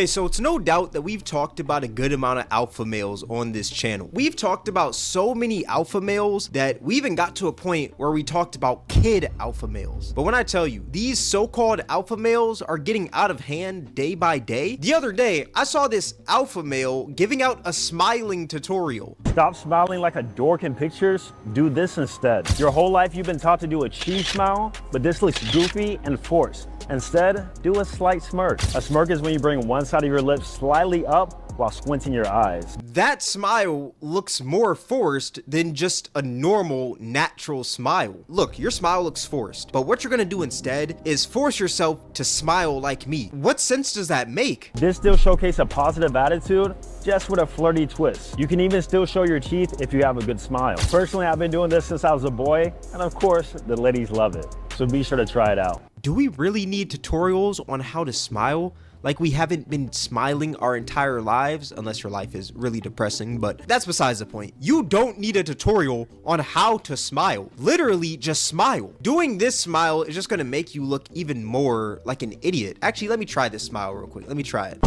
Okay, so it's no doubt that we've talked about a good amount of alpha males on this channel. We've talked about so many alpha males that we even got to a point where we talked about kid alpha males. But when I tell you, these so-called alpha males are getting out of hand day by day. The other day, I saw this alpha male giving out a smiling tutorial. Stop smiling like a dork in pictures. Do this instead. Your whole life you've been taught to do a cheese smile, but this looks goofy and forced. Instead, do a slight smirk. A smirk is when you bring one side of your lips slightly up while squinting your eyes. That smile looks more forced than just a normal, natural smile. Look, your smile looks forced, but what you're gonna do instead is force yourself to smile like me. What sense does that make? This still showcases a positive attitude, just with a flirty twist. You can even still show your teeth if you have a good smile. Personally, I've been doing this since I was a boy, and of course, the ladies love it. So be sure to try it out. Do we really need tutorials on how to smile? Like we haven't been smiling our entire lives, unless your life is really depressing, but that's besides the point. You don't need a tutorial on how to smile. Literally just smile. Doing this smile is just gonna make you look even more like an idiot. Actually, let me try this smile real quick. Let me try it.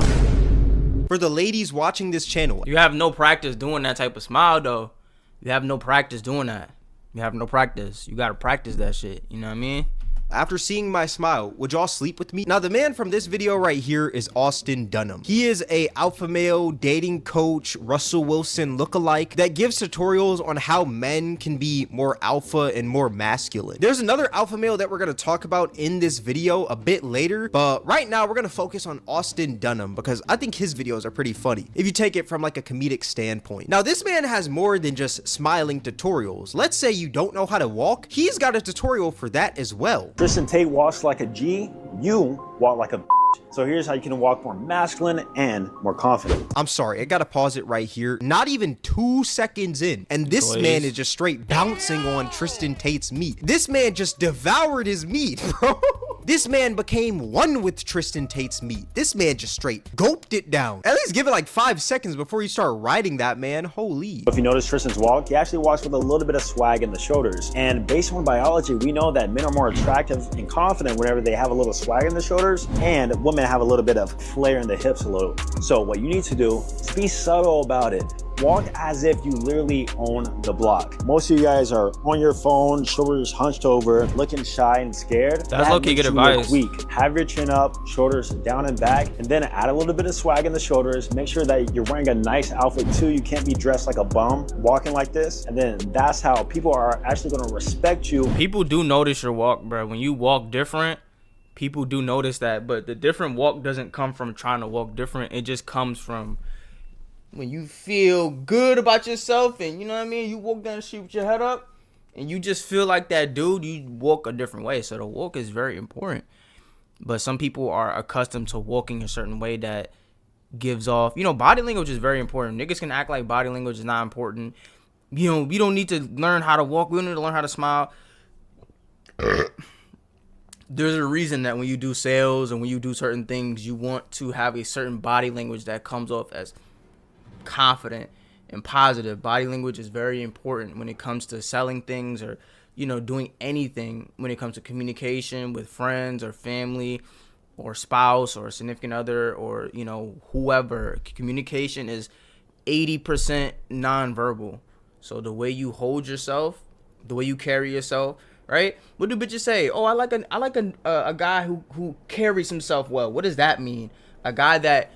For the ladies watching this channel. You have no practice doing that type of smile though. You have no practice doing that. You have no practice. You gotta practice that shit. You know what I mean? After seeing my smile, would y'all sleep with me? Now, the man from this video right here is Austin Dunham. He is a alpha male dating coach, Russell Wilson lookalike that gives tutorials on how men can be more alpha and more masculine. There's another alpha male that we're going to talk about in this video a bit later, but right now we're going to focus on Austin Dunham because I think his videos are pretty funny if you take it from like a comedic standpoint. Now, this man has more than just smiling tutorials. Let's say you don't know how to walk. He's got a tutorial for that as well. Tristan Tate walks like a G, you walk like a So here's how you can walk more masculine and more confident. I'm sorry, I gotta pause it right here. Not even 2 seconds in, and this man is just straight bouncing on Tristan Tate's meat. This man just devoured his meat, bro. This man became one with Tristan Tate's meat. This man just straight gulped it down. At least give it like 5 seconds before you start riding that man. Holy. If you notice Tristan's walk, he actually walks with a little bit of swag in the shoulders. And based on biology, we know that men are more attractive and confident whenever they have a little swag in the shoulders, and women have a little bit of flair in the hips a little. So what you need to do is be subtle about it. Walk as if you literally own the block. Most of you guys are on your phone, shoulders hunched over, looking shy and scared. That's low-key good advice. Weak. Have your chin up, shoulders down and back, and then add a little bit of swag in the shoulders. Make sure that you're wearing a nice outfit too. You can't be dressed like a bum walking like this. And then that's how people are actually going to respect you. People do notice your walk, bro. When you walk different, people do notice that. But the different walk doesn't come from trying to walk different. It just comes from when you feel good about yourself, and you know what I mean, you walk down the street with your head up and you just feel like that dude, you walk a different way. So the walk is very important. But some people are accustomed to walking a certain way that gives off, you know, body language is very important. Niggas can act like body language is not important. You know, we don't need to learn how to walk. We don't need to learn how to smile. There's a reason that when you do sales and when you do certain things, you want to have a certain body language that comes off as confident and positive. Body language is very important when it comes to selling things or, you know, doing anything when it comes to communication with friends or family or spouse or significant other or, you know, whoever. Communication is 80% nonverbal. So the way you hold yourself, the way you carry yourself, right? What do bitches say? Oh, I like a guy who carries himself well. What does that mean? A guy that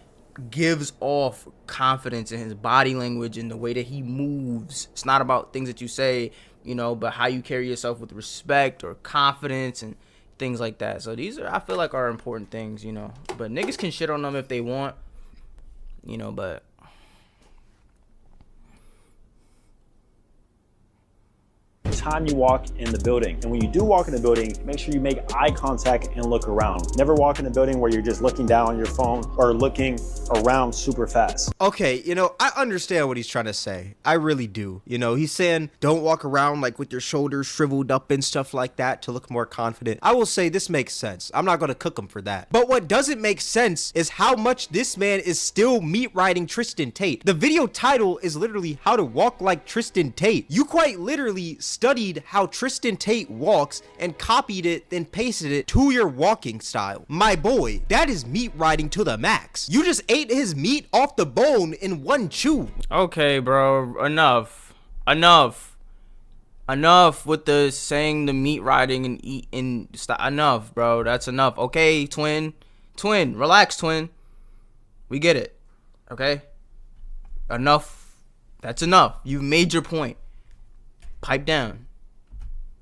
gives off confidence in his body language and the way that he moves. It's not about things that you say, you know, but how you carry yourself with respect or confidence and things like that. So these are, I feel like, are important things, you know. But niggas can shit on them if they want, you know, but time you walk in the building. And when you do walk in the building, make sure you make eye contact and look around. Never walk in a building where you're just looking down on your phone or looking around super fast. Okay, you know, I understand what he's trying to say. I really do. You know, he's saying don't walk around like with your shoulders shriveled up and stuff like that to look more confident. I will say this makes sense. I'm not going to cook him for that. But what doesn't make sense is how much this man is still meat riding Tristan Tate. The video title is literally how to walk like Tristan Tate. You quite literally studied studied how Tristan Tate walks and copied it, then pasted it to your walking style. My boy, that is meat riding to the max. You just ate his meat off the bone in one chew. Okay, bro, enough with the saying the meat riding and eating stuff. Enough, bro, that's enough. Okay, twin, relax, twin, we get it. Okay, enough, that's enough. You've made your point. Pipe down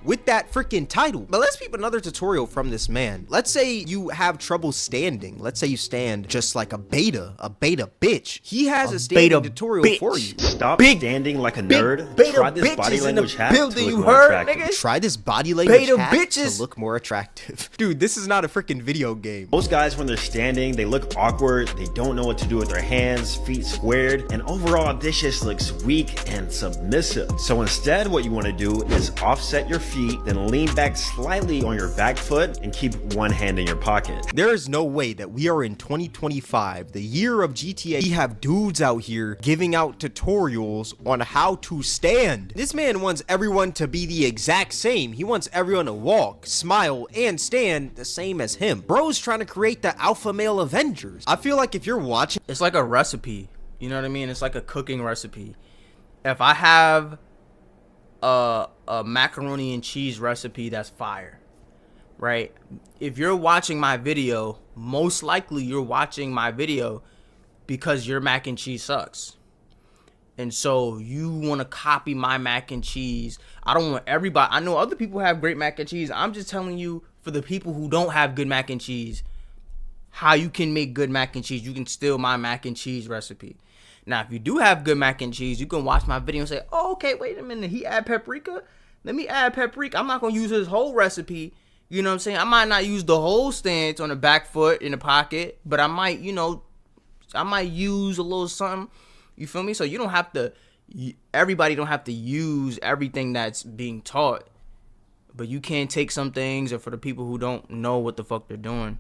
with that freaking title. But let's peep another tutorial from this man. Let's say you have trouble standing. Let's say you stand just like a beta bitch. He has a standing tutorial for you. Stop standing like a nerd. Try this body language hat to look more attractive. Try this body language hat to look more attractive. Dude, this is not a freaking video game. Most guys, when they're standing, they look awkward. They don't know what to do with their hands, feet squared, and overall this just looks weak and submissive. So instead, what you want to do is offset your feet, then lean back slightly on your back foot and keep one hand in your pocket. There is no way that we are in 2025, the year of GTA. We have dudes out here giving out tutorials on how to stand. This man wants everyone to be the exact same. He wants everyone to walk, smile, and stand the same as him. Bro's trying to create the alpha male Avengers. I feel like if you're watching, it's like a recipe. You know what I mean? It's like a cooking recipe. If I have a macaroni and cheese recipe that's fire, right? If you're watching my video, most likely you're watching my video because your mac and cheese sucks. And so you want to copy my mac and cheese. I don't want everybody. I know other people have great mac and cheese. I'm just telling you, for the people who don't have good mac and cheese, how you can make good mac and cheese. You can steal my mac and cheese recipe. Now, if you do have good mac and cheese, you can watch my video and say, oh, okay, wait a minute, he add paprika? Let me add paprika. I'm not going to use his whole recipe. You know what I'm saying? I might not use the whole stance on the back foot in the pocket, but I might, I might use a little something. You feel me? So you don't have to, everybody don't have to use everything that's being taught, but you can take some things, and for the people who don't know what the fuck they're doing,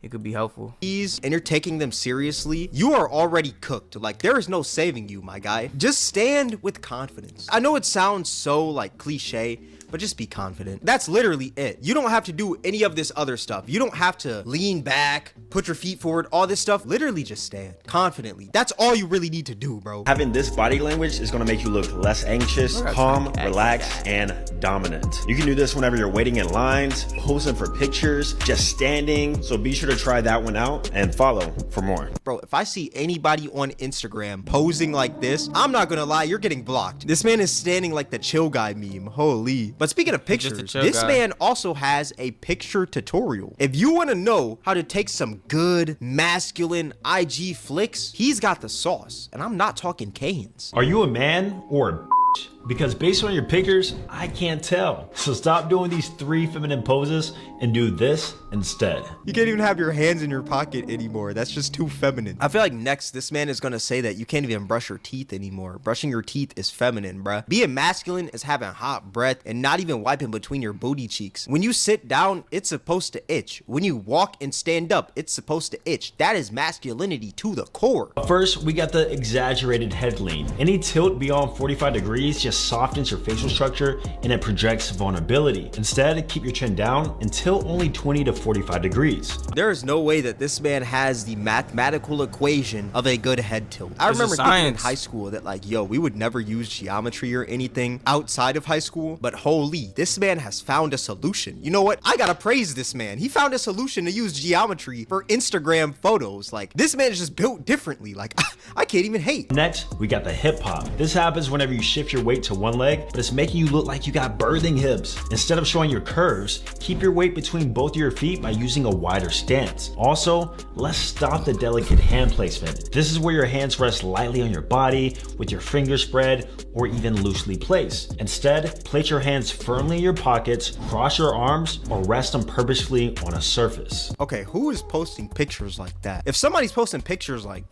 it could be helpful. And you're taking them seriously, you are already cooked. Like, there is no saving you, my guy. Just stand with confidence. I know it sounds so like cliche, but just be confident. That's literally it. You don't have to do any of this other stuff. You don't have to lean back, put your feet forward, all this stuff. Literally just stand confidently. That's all you really need to do, bro. Having this body language is going to make you look less anxious, calm, relaxed, and dominant. You can do this whenever you're waiting in lines, posing for pictures, just standing. So be sure to try that one out and follow for more. Bro, if I see anybody on Instagram posing like this, I'm not gonna lie, you're getting blocked. This man is standing like the chill guy meme. Holy. But speaking of pictures, this man also has a picture tutorial. If you want to know how to take some good masculine IG flicks, he's got the sauce. And I'm not talking Canes. Are you a man or a bitch? Because based on your pictures, I can't tell. So stop doing these 3 feminine poses and do this instead. You can't even have your hands in your pocket anymore. That's just too feminine. I feel like next, this man is going to say that you can't even brush your teeth anymore. Brushing your teeth is feminine, bruh. Being masculine is having hot breath and not even wiping between your booty cheeks. When you sit down, it's supposed to itch. When you walk and stand up, it's supposed to itch. That is masculinity to the core. First, we got the exaggerated head lean. Any tilt beyond 45 degrees just softens your facial structure and it projects vulnerability. Instead, keep your chin down and tilt only 20 to 45 degrees. There is no way that this man has the mathematical equation of a good head tilt. I remember thinking in high school that like, yo, we would never use geometry or anything outside of high school, but holy, this man has found a solution. You know what? I gotta praise this man. He found a solution to use geometry for Instagram photos. Like, this man is just built differently. Like, I can't even hate. Next, we got the hip hop. This happens whenever you shift your weight to one leg, but it's making you look like you got birthing hips. Instead of showing your curves, keep your weight between both of your feet by using a wider stance. Also, let's stop the delicate hand placement. This is where your hands rest lightly on your body with your fingers spread or even loosely placed. Instead, place your hands firmly in your pockets, cross your arms, or rest them purposefully on a surface. Okay, who is posting pictures like that? If somebody's posting pictures like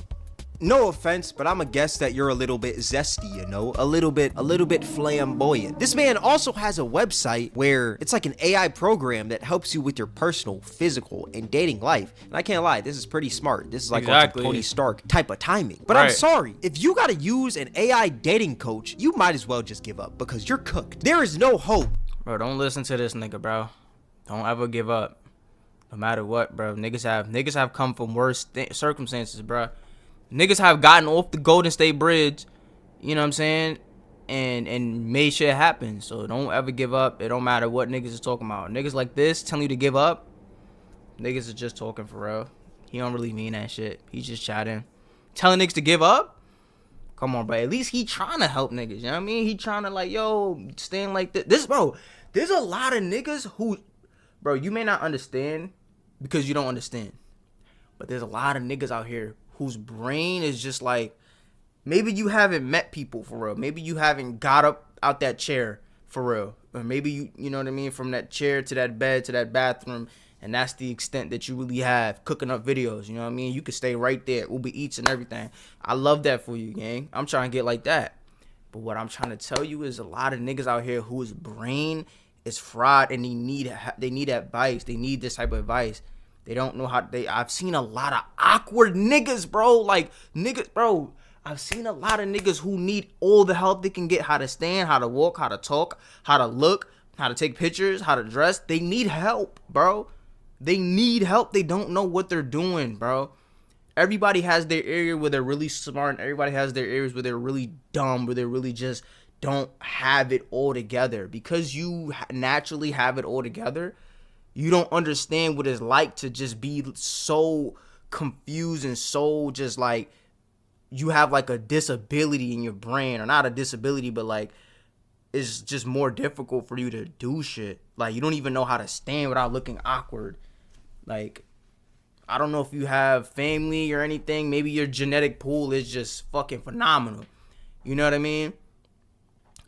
No offense, but I'ma guess that you're a little bit zesty, you know, a little bit flamboyant. This man also has a website where it's like an AI program that helps you with your personal, physical, and dating life. And I can't lie, this is pretty smart. This is like Exactly. on Tony Stark type of timing. But I'm Right. sorry, if you gotta use an AI dating coach, you might as well just give up because you're cooked. There is no hope. Bro, don't listen to this nigga, bro. Don't ever give up. No matter what, bro. Niggas have come from worse circumstances, bro. Niggas have gotten off the Golden State Bridge, you know what I'm saying, and made shit happen. So don't ever give up. It don't matter what niggas is talking about. Niggas like this telling you to give up, niggas is just talking for real. He don't really mean that shit. He's just chatting. Telling niggas to give up? Come on, bro. At least he trying to help niggas, you know what I mean? He trying to like, yo, staying like this. Bro, there's a lot of niggas who, bro, you may not understand because you don't understand. But there's a lot of niggas out here whose brain is just like, maybe you haven't met people for real. Maybe you haven't got up out that chair for real. Or maybe you know what I mean, from that chair to that bed to that bathroom, and that's the extent that you really have cooking up videos, you know what I mean? You could stay right there, Uber Eats and everything. I love that for you, gang. I'm trying to get like that. But what I'm trying to tell you is a lot of niggas out here whose brain is fried and they need advice. They need this type of advice. They don't know how I've seen a lot of awkward niggas, bro. Like, niggas, bro. I've seen a lot of niggas who need all the help they can get. How to stand, how to walk, how to talk, how to look, how to take pictures, how to dress. They need help, bro. They need help. They don't know what they're doing, bro. Everybody has their area where they're really smart, and everybody has their areas where they're really dumb, where they really just don't have it all together. Because you naturally have it all together, you don't understand what it's like to just be so confused and so just like you have like a disability in your brain, or not a disability, but like it's just more difficult for you to do shit. Like you don't even know how to stand without looking awkward. Like, I don't know if you have family or anything. Maybe your genetic pool is just fucking phenomenal. You know what I mean?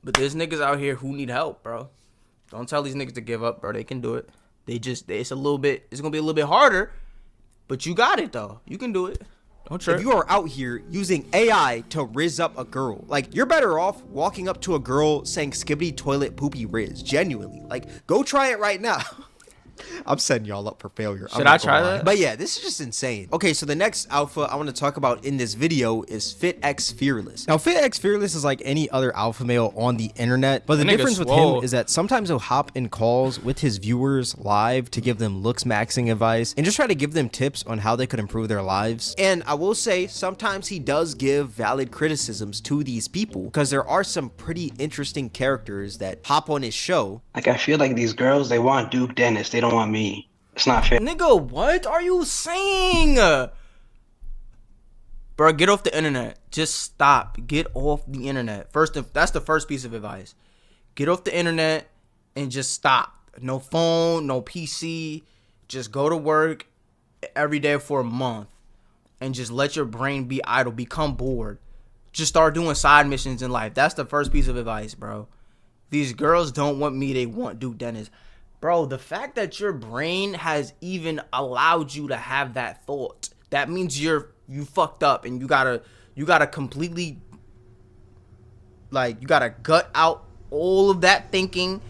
But there's niggas out here who need help, bro. Don't tell these niggas to give up, bro. They can do it. It's gonna be a little bit harder, but you got it though. You can do it. Don't trip. If you are out here using AI to rizz up a girl, like, you're better off walking up to a girl saying skibbity toilet poopy rizz. Genuinely. Like, go try it right now. I'm setting y'all up for failure. Should I try that? But yeah, this is just insane. Okay, so the next alpha I want to talk about in this video is FitX Fearless. Now, FitX Fearless is like any other alpha male on the internet, but the That nigga difference with swole. him is that sometimes he'll hop in calls with his viewers live to give them looks maxing advice and just try to give them tips on how they could improve their lives. And I will say, sometimes he does give valid criticisms to these people because there are some pretty interesting characters that hop on his show. Like, I feel like these girls, they want Duke Dennis. They don't want me. It's not fair. Nigga, what are you saying? Bro, get off the internet. Just stop. Get off the internet. That's the first piece of advice. Get off the internet and just stop. No phone, no PC. Just go to work every day for a month and just let your brain be idle. Become bored. Just start doing side missions in life. That's the first piece of advice, bro. These girls don't want me. They want Duke Dennis. Bro, the fact that your brain has even allowed you to have that thought, that means you fucked up, and you gotta completely, like, you gotta gut out all of that thinking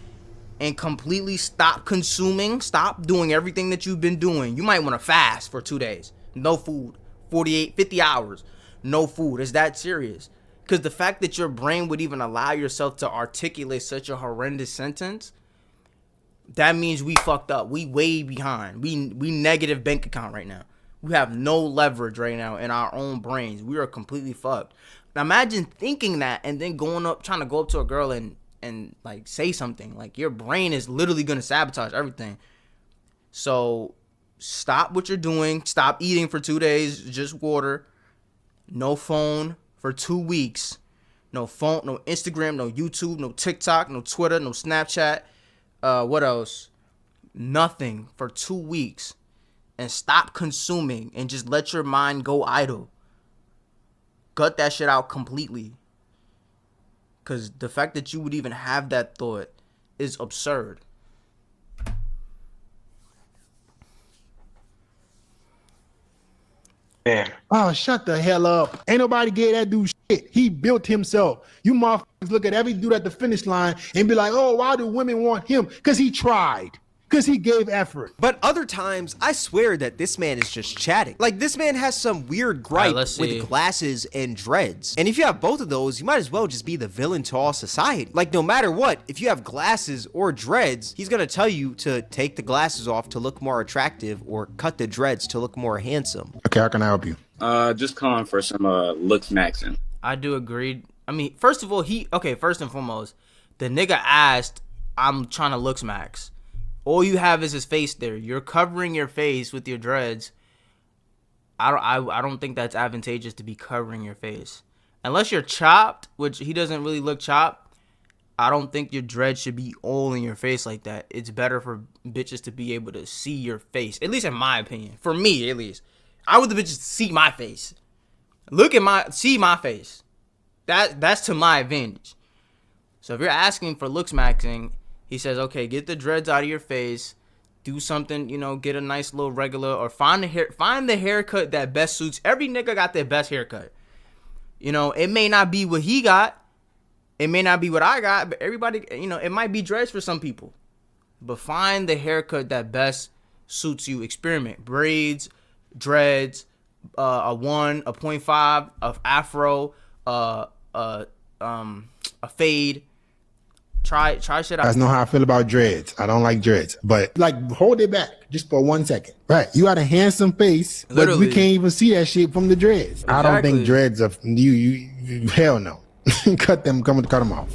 and completely stop consuming, stop doing everything that you've been doing. You might want to fast for 2 days. No food. 50 hours. No food. It's that serious. Because the fact that your brain would even allow yourself to articulate such a horrendous sentence, that means we fucked up. We way behind. We negative bank account right now. We have no leverage right now in our own brains. We are completely fucked. Now imagine thinking that and then trying to go up to a girl and like say something. Like, your brain is literally gonna sabotage everything. So stop what you're doing. Stop eating for 2 days. Just water. No phone for 2 weeks. No phone, no Instagram, no YouTube, no TikTok, no Twitter, no Snapchat. What else? Nothing for 2 weeks. And stop consuming and just let your mind go idle. Gut that shit out completely. Because the fact that you would even have that thought is absurd. Fair. Oh, shut the hell up. Ain't nobody gave that dude shit. He built himself. You motherfuckers look at every dude at the finish line and be like, oh, why do women want him? Because he tried. Because he gave effort. But other times, I swear that this man is just chatting. Like, this man has some weird gripe let's see. with glasses and dreads. And if you have both of those, you might as well just be the villain to all society. Like, no matter what, if you have glasses or dreads, he's gonna tell you to take the glasses off to look more attractive or cut the dreads to look more handsome. Okay, how can I help you? Just calling for some looks maxing. I do agree. I mean, first of all, first and foremost, the nigga asked, I'm trying to looks max. All you have is his face there. You're covering your face with your dreads. I don't think that's advantageous to be covering your face. Unless you're chopped, which he doesn't really look chopped. I don't think your dreads should be all in your face like that. It's better for bitches to be able to see your face. At least in my opinion. For me, at least. I want the bitches to see my face. See my face. That's to my advantage. So if you're asking for looks maxing, he says, okay, get the dreads out of your face, do something, get a nice little regular, or find the haircut that best suits. Every nigga got their best haircut. It may not be what he got, it may not be what I got, but everybody, it might be dreads for some people. But find the haircut that best suits you. Experiment. Braids, dreads, a 1, a 0.5, a afro, a fade. Try shit out. You guys know how I feel about dreads. I don't like dreads, but hold it back just for 1 second. Right, you got a handsome face, but Literally. we can't even see that shit from the dreads. I don't think Exactly. dreads are you hell no. cut them off.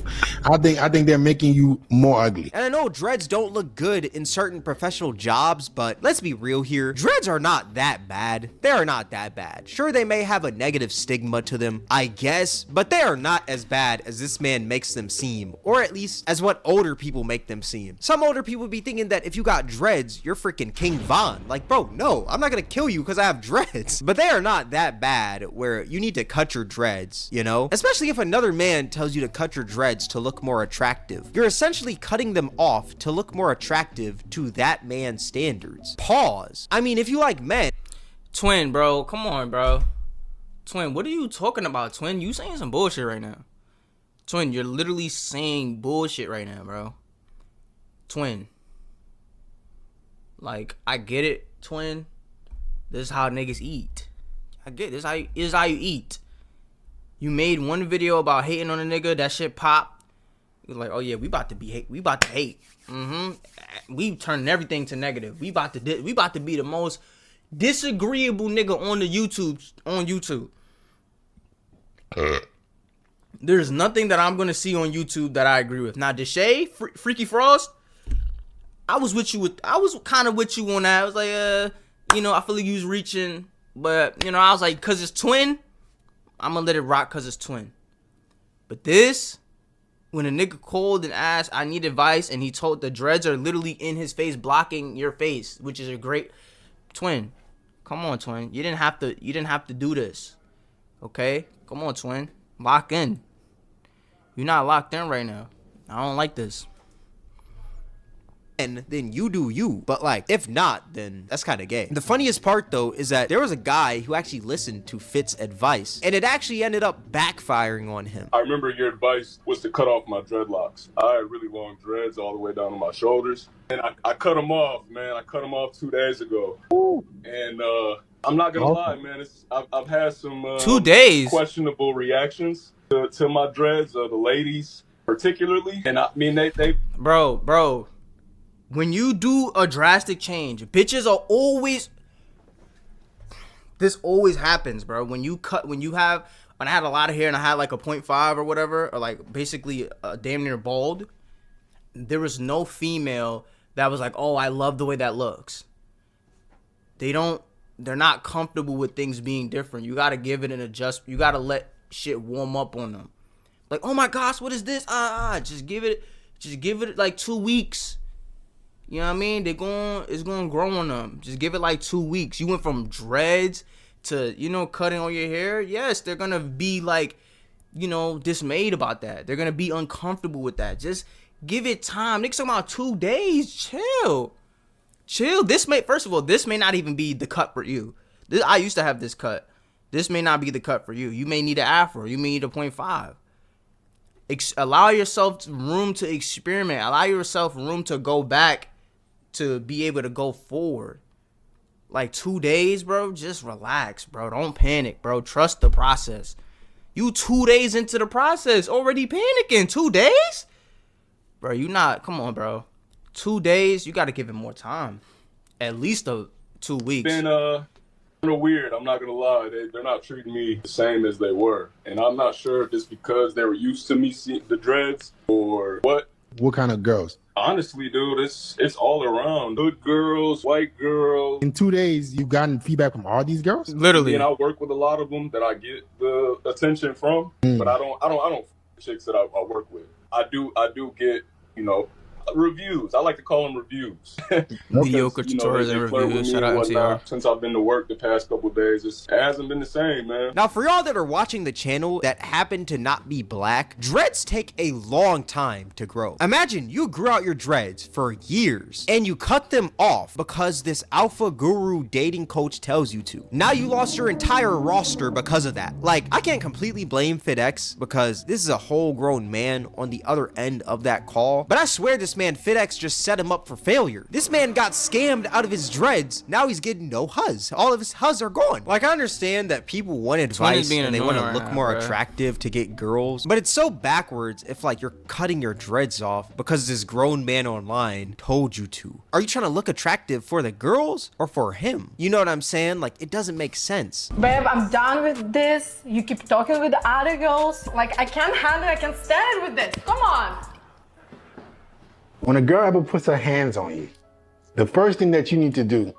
I think they're making you more ugly. And I know dreads don't look good in certain professional jobs, but let's be real here. Dreads are not that bad. They are not that bad. Sure, they may have a negative stigma to them, I guess, but they are not as bad as this man makes them seem, or at least as what older people make them seem. Some older people be thinking that if you got dreads, you're freaking King Von. Like, bro, no, I'm not gonna kill you because I have dreads. But they are not that bad where you need to cut your dreads, Especially if another man tells you to cut your dreads to look more attractive. You're essentially cutting them off to look more attractive to that man's standards. Pause. I mean, if you like men. Twin, bro. Come on, bro. Twin, what are you talking about, Twin? You saying some bullshit right now. Twin, you're literally saying bullshit right now, bro. Twin. Like, I get it, Twin. This is how niggas eat. I get it. This is how you eat. You made one video about hating on a nigga. That shit popped. You're like, oh yeah, we about to hate. We turning everything to negative. We about to be the most disagreeable nigga on YouTube. There's nothing that I'm gonna see on YouTube that I agree with. Now, Deshae, Freaky Frost, I was kind of with you on that. I was like, I feel like you was reaching, but I was like, cause it's Twin, I'm gonna let it rock cause it's Twin. But this, when a nigga called and asked, I need advice, and he told the dreads are literally in his face, blocking your face, which is a great Twin. Come on, Twin. You didn't have to do this. Okay? Come on, Twin. Lock in. You're not locked in right now. I don't like this. And then you do you. But like, if not, then that's kind of gay. The funniest part though is that there was a guy who actually listened to Fitz' advice, and it actually ended up backfiring on him. I remember your advice was to cut off my dreadlocks. I had really long dreads all the way down to my shoulders, and I cut them off, man. I cut them off 2 days ago. And I'm not gonna lie, man. I've had some 2 days questionable reactions to my dreads, the ladies particularly, and I mean they bro. When you do a drastic change, bitches are always. This always happens, bro. When I had a lot of hair and I had like a 0.5 or whatever, or like basically damn near bald, there was no female that was like, oh, I love the way that looks. They're not comfortable with things being different. You gotta give it an adjust. You gotta let shit warm up on them. Like, oh my gosh, what is this? Just give it like 2 weeks. You know what I mean? It's gonna grow on them. Just give it like 2 weeks. You went from dreads to, cutting on your hair. Yes, they're gonna be like, dismayed about that. They're gonna be uncomfortable with that. Just give it time. Niggas talking about 2 days. Chill. This may not even be the cut for you. I used to have this cut. This may not be the cut for you. You may need an afro. You may need a 0.5. Allow yourself room to experiment. Allow yourself room to go back to be able to go forward. Like 2 days, bro, just relax, bro. Don't panic, bro. Trust the process. You 2 days into the process, already panicking. 2 days? Bro, you not, come on, bro. 2 days, you got to give it more time. At least 2 weeks. Been kind of weird, I'm not gonna lie. They're not treating me the same as they were. And I'm not sure if it's because they were used to me seeing the dreads or what. What kind of girls? Honestly, dude, it's all around. Good girls, white girls. In 2 days, you've gotten feedback from all these girls? Literally. And I work with a lot of them that I get the attention from, but I don't chicks that I work with. I do get, you know, reviews. I like to call them reviews. Mediocre tutorials and reviews. Shout out MCR. Since I've been to work the past couple of days, it hasn't been the same, man. Now, for y'all that are watching the channel that happen to not be black, dreads take a long time to grow. Imagine you grew out your dreads for years and you cut them off because this alpha guru dating coach tells you to. Now you lost your entire roster because of that. Like, I can't completely blame FitX because this is a whole grown man on the other end of that call, but I swear this man FitX just set him up for failure. This man got scammed out of his dreads. Now he's getting no huzz. All of his huzz are gone. Like, I understand that people want advice and they want to look more attractive to get girls, but it's so backwards if like you're cutting your dreads off because this grown man online told you to. Are you trying to look attractive for the girls or for him? You know what I'm saying? Like, it doesn't make sense. Babe, I'm done with this. You keep talking with the other girls. Like, I can't handle it. I can't stand with this. Come on. When a girl ever puts her hands on you, the first thing that you need to do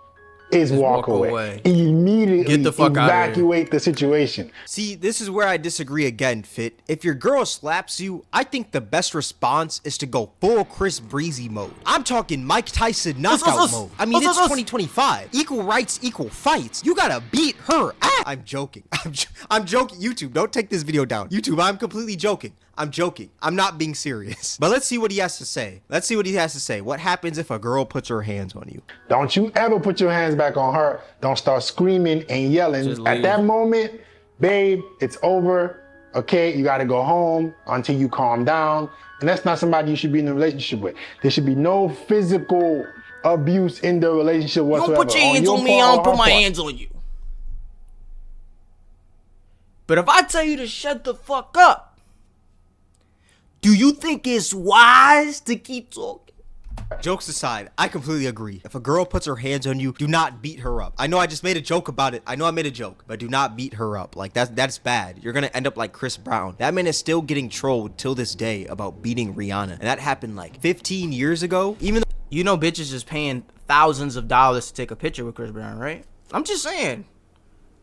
is walk away. Immediately Get the fuck evacuate the situation. See, this is where I disagree again, Fit. If your girl slaps you, I think the best response is to go full Chris Breezy mode. I'm talking Mike Tyson knockout mode. I mean, it's 2025. Equal rights, equal fights. You gotta beat her ass. I'm joking. I'm joking. YouTube, don't take this video down. YouTube, I'm completely joking. I'm joking. I'm not being serious. But let's see what he has to say. Let's see what he has to say. What happens if a girl puts her hands on you? Don't you ever put your hands back on her. Don't start screaming and yelling. At that moment, babe, it's over. Okay, you gotta go home until you calm down. And that's not somebody you should be in a relationship with. There should be no physical abuse in the relationship whatsoever. Don't put your hands on me, I don't put my hands on you. But if I tell you to shut the fuck up, do you think it's wise to keep talking? Jokes aside, I completely agree. If a girl puts her hands on you, do not beat her up. I know I just made a joke about it. I know I made a joke, but do not beat her up. Like, that's bad. You're gonna end up like Chris Brown. That man is still getting trolled till this day about beating Rihanna. And that happened like 15 years ago. Even though, you know, bitches is paying thousands of dollars to take a picture with Chris Brown, right? I'm just saying.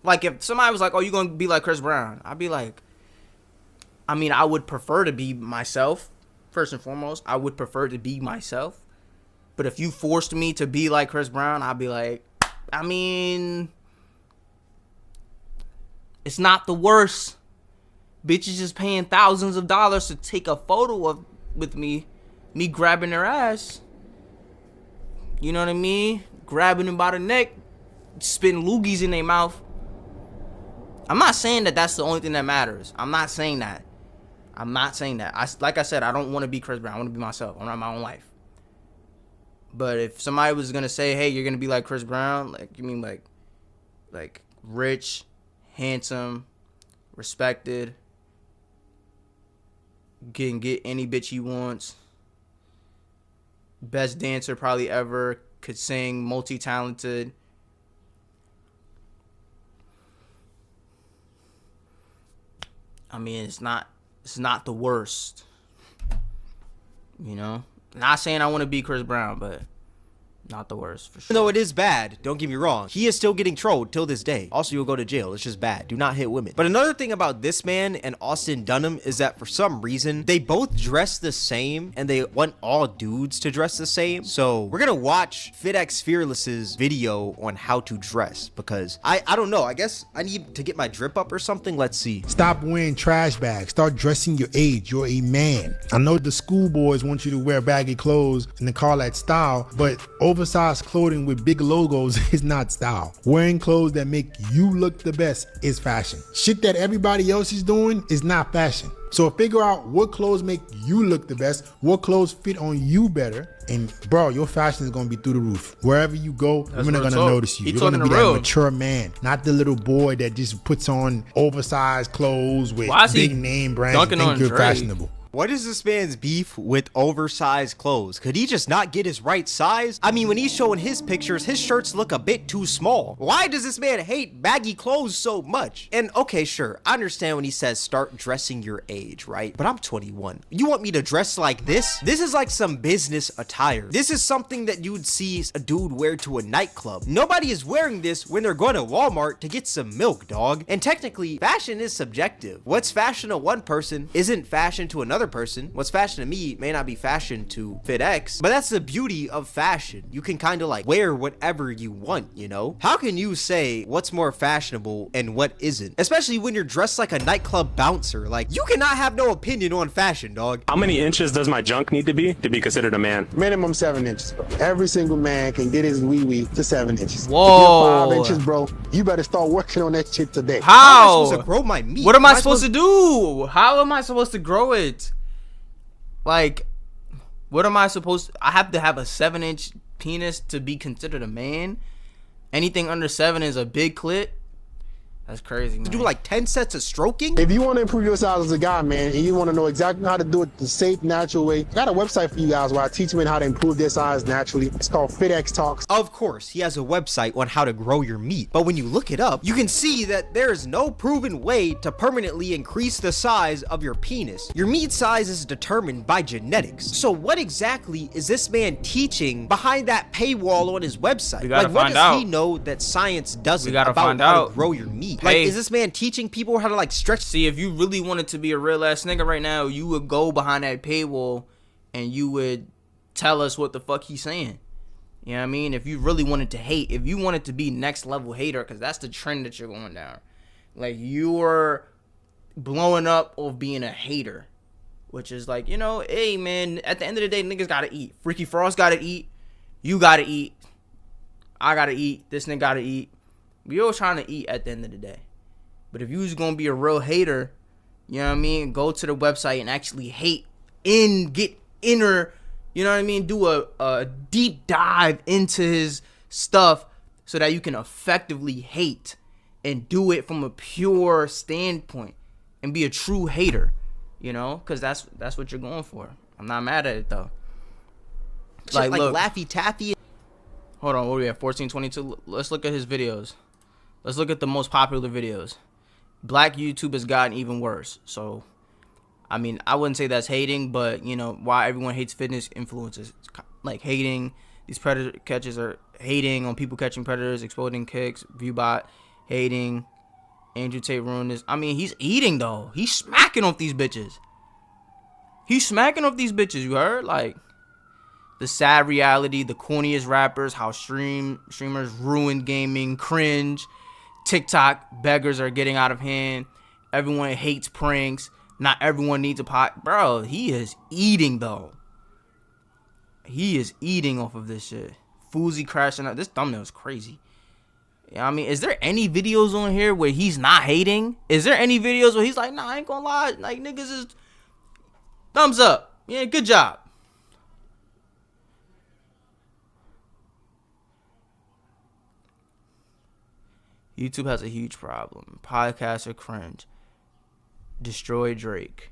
Like, if somebody was like, oh, you gonna be like Chris Brown? I'd be like, I mean, I would prefer to be myself, first and foremost. I would prefer to be myself. But if you forced me to be like Chris Brown, I'd be like, I mean, it's not the worst. Bitches just paying thousands of dollars to take a photo with me grabbing their ass. You know what I mean? Grabbing them by the neck, spitting loogies in their mouth. I'm not saying that that's the only thing that matters. I'm not saying that. Like I said, I don't want to be Chris Brown. I want to be myself. I want my own life. But if somebody was gonna say, "Hey, you're gonna be like Chris Brown," like, you mean like rich, handsome, respected, can get any bitch he wants, best dancer probably ever, could sing, multi-talented. I mean, it's not the worst, you know? Not saying I want to be Chris Brown, but not the worst, for sure. Even though it is bad, don't get me wrong, he is still getting trolled till this day. Also, you'll go to jail. It's just bad. Do not hit women. But another thing about this man and Austin Dunham is that for some reason, they both dress the same and they want all dudes to dress the same. So we're gonna watch FitX Fearless's video on how to dress because I don't know. I guess I need to get my drip up or something. Let's see. Stop wearing trash bags. Start dressing your age. You're a man. I know the schoolboys want you to wear baggy clothes and they call that style, but over Oversized clothing with big logos is not style. Wearing clothes that make you look the best is fashion. Shit that everybody else is doing is not fashion. So figure out what clothes make you look the best, what clothes fit on you better, and bro, your fashion is gonna be through the roof. Wherever you go, women are gonna notice you. You're gonna be that mature man, not the little boy that just puts on oversized clothes with big name brands and think you're fashionable. What is this man's beef with oversized clothes? Could he just not get his right size? I mean, when he's showing his pictures, his shirts look a bit too small. Why does this man hate baggy clothes so much? And okay, sure, I understand when he says start dressing your age, right? But I'm 21. You want me to dress like this? This is like some business attire. This is something that you would see a dude wear to a nightclub. Nobody is wearing this when they're going to Walmart to get some milk, dog. And technically, fashion is subjective. What's fashion to one person isn't fashion to another person. What's fashion to me may not be fashion to FitX, but that's the beauty of fashion. You can kind of like wear whatever you want, you know? How can you say what's more fashionable and what isn't? Especially when you're dressed like a nightclub bouncer. Like, you cannot have no opinion on fashion, dog. How many inches does my junk need to be considered a man? Minimum 7 inches, bro. Every single man can get his wee-wee to 7 inches. Whoa. If you're 5 inches, bro, you better start working on that shit today. How? How am I supposed to grow my meat? What am I supposed to do? How am I supposed to grow it? Like, what am I supposed to... I have to have a 7-inch penis to be considered a man? Anything under 7 is a big clit? That's crazy, man. Do like 10 sets of stroking? If you want to improve your size as a guy, man, and you want to know exactly how to do it the safe, natural way, I got a website for you guys where I teach men how to improve their size naturally. It's called FitX Talks. Of course, he has a website on how to grow your meat, but when you look it up, you can see that there is no proven way to permanently increase the size of your penis. Your meat size is determined by genetics. So what exactly is this man teaching behind that paywall on his website? Like, what does he know that science doesn't about how to grow your meat? Like, is this man teaching people how to like stretch? See, if you really wanted to be a real ass nigga right now, you would go behind that paywall and you would tell us what the fuck he's saying. You know what I mean? If you really wanted to hate, if you wanted to be next level hater, because that's the trend that you're going down. Like, you are blowing up of being a hater, which is like, you know, hey man, at the end of the day, niggas gotta eat. Freaky Frost gotta eat. You gotta eat. I gotta eat. This nigga gotta eat. We all trying to eat at the end of the day. But if you was gonna be a real hater, you know what I mean, go to the website and actually hate get inner, you know what I mean, do a deep dive into his stuff so that you can effectively hate and do it from a pure standpoint and be a true hater, you know, because that's what you're going for. I'm not mad at it though. Like look, Laffy Taffy. Hold on, what are we at? 1422. Let's look at his videos. Let's look at the most popular videos. Black YouTube has gotten even worse. So, I mean, I wouldn't say that's hating, but, you know, why everyone hates fitness influencers. Like, hating, these predator catches are hating on people catching predators, exploding kicks, Viewbot, hating, Andrew Tate ruined this. I mean, he's eating, though. He's smacking off these bitches. He's smacking off these bitches, you heard? Like, the sad reality, the corniest rappers, how streamers ruin gaming, cringe. TikTok beggars are getting out of hand. Everyone hates pranks. Not everyone needs a pot. Bro, he is eating though. He is eating off of this shit. Fousey crashing out. This thumbnail is crazy. You know what I mean? Is there any videos on here where he's not hating? Is there any videos where he's like, nah, I ain't gonna lie. Like, niggas is thumbs up. Yeah, good job. YouTube has a huge problem. Podcasts are cringe. Destroy Drake.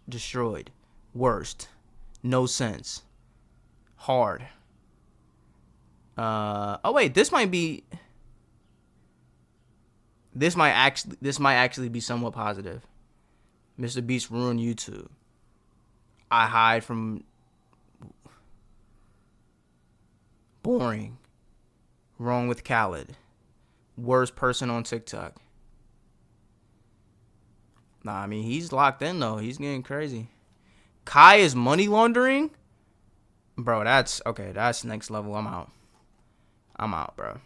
Destroyed. Worst. No sense. Hard. Oh wait, this might actually be somewhat positive. Mr. Beast ruined YouTube. I hide from boring. Wrong with Khaled. Worst person on TikTok. Nah, I mean, he's locked in, though. He's getting crazy. Kai is money laundering? Bro, that's... Okay, that's next level. I'm out, bro.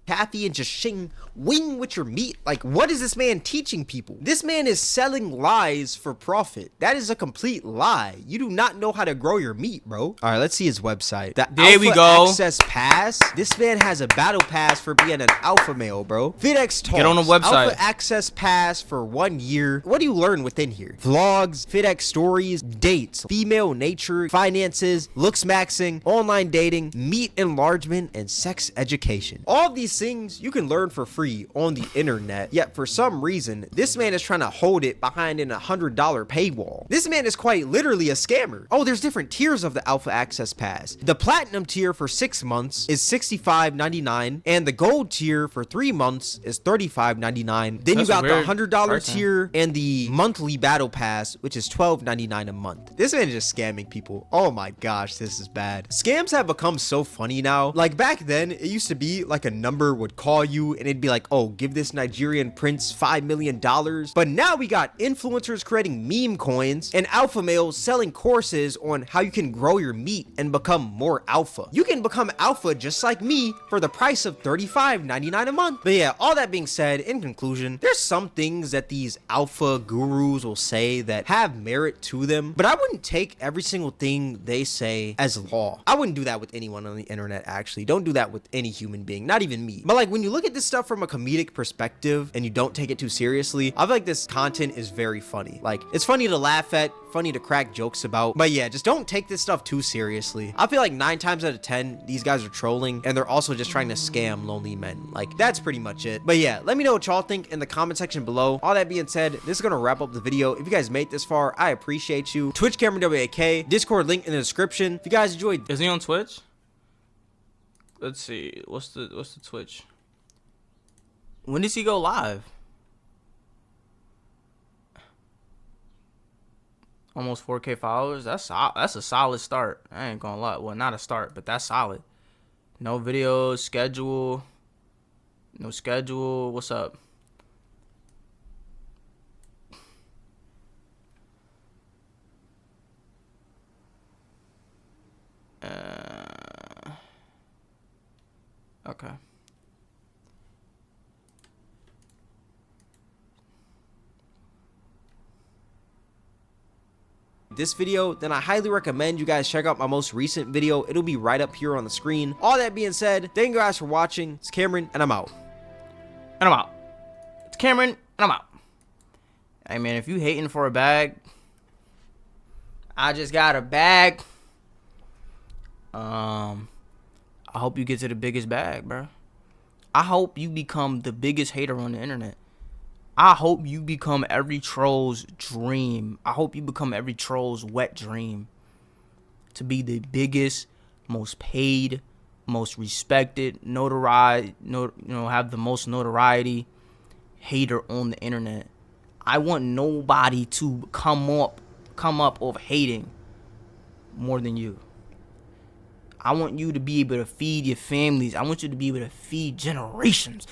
taffy and just shing wing with your meat. Like, what is this man teaching people? This man is selling lies for profit. That is a complete lie. You do not know how to grow your meat, bro. All right, let's see his website. The There we go. Access Pass. This man has a battle pass for being an alpha male, bro. FitX Talks. Get on the website. Alpha Access Pass for 1 year. What do you learn within here? Vlogs, FitX stories, dates, female nature, finances, looks maxing, online dating, meat enlargement, and sex education. All of these things you can learn for free on the internet, yet for some reason this man is trying to hold it behind an $100 paywall. This man is quite literally a scammer. Oh, there's different tiers of the Alpha Access Pass. The platinum tier for 6 months is $65.99, and the gold tier for 3 months is $35.99. Then you got the $100 tier and the monthly battle pass, which is $12.99 a month. This man is just scamming people. Oh my gosh, this is bad. Scams have become so funny now. Like back then, it used to be like a number would call you and it'd be like, oh, give this Nigerian prince $5 million. But now we got influencers creating meme coins and alpha males selling courses on how you can grow your meat and become more alpha. You can become alpha just like me for the price of $35.99 a month. But yeah, all that being said, in conclusion, there's some things that these alpha gurus will say that have merit to them, but I wouldn't take every single thing they say as law. I wouldn't do that with anyone on the internet, actually. Don't do that with any human being, not even me. But like, when you look at this stuff from a comedic perspective and you don't take it too seriously, I feel like this content is very funny. Like, it's funny to laugh at, funny to crack jokes about, but yeah, just don't take this stuff too seriously. I feel like 9 times out of 10 these guys are trolling, and they're also just trying to scam lonely men. Like, that's pretty much it. But yeah, let me know what y'all think in the comment section below. All that being said, this is gonna wrap up the video. If you guys made this far, I appreciate you. Twitch Cameron WAK, Discord link in the description. If you guys enjoyed, is he on Twitch? Let's see, what's the Twitch? When does he go live? Almost 4K followers. That's a solid start. I ain't gonna lie. Well, not a start, but that's solid. No videos, schedule. No schedule. What's up? Okay. this video, then I highly recommend you guys check out my most recent video. It'll be right up here on the screen. All that being said, thank you guys for watching. It's Cameron, and I'm out. It's Cameron, and I'm out. Hey man, if you hating for a bag, I just got a bag. I hope you get to the biggest bag, bro. I hope you become the biggest hater on the internet. I hope you become every troll's dream. I hope you become every troll's wet dream. To be the biggest, most paid, most respected, notoriety, have the most notoriety hater on the internet. I want nobody to come up of hating more than you. I want you to be able to feed your families. I want you to be able to feed generations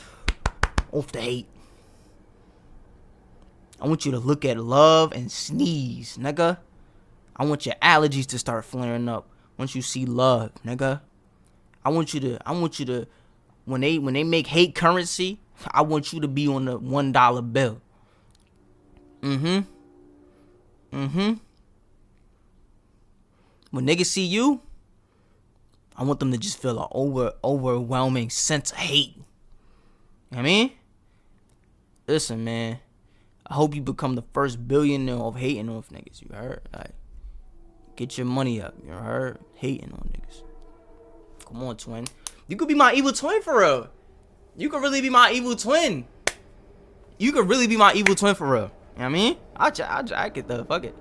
off the hate. I want you to look at love and sneeze, nigga. I want your allergies to start flaring up once you see love, nigga. I want you to when they make hate currency, I want you to be on the $1 bill. When niggas see you, I want them to just feel an overwhelming sense of hate. You know what I mean? Listen, man. I hope you become the first billionaire of hating off niggas. You heard? Like, get your money up. You heard? Hating on niggas. Come on, twin. You could be my evil twin for real. You could really be my evil twin. You could really be my evil twin for real. You know what I mean? I get the fuck it.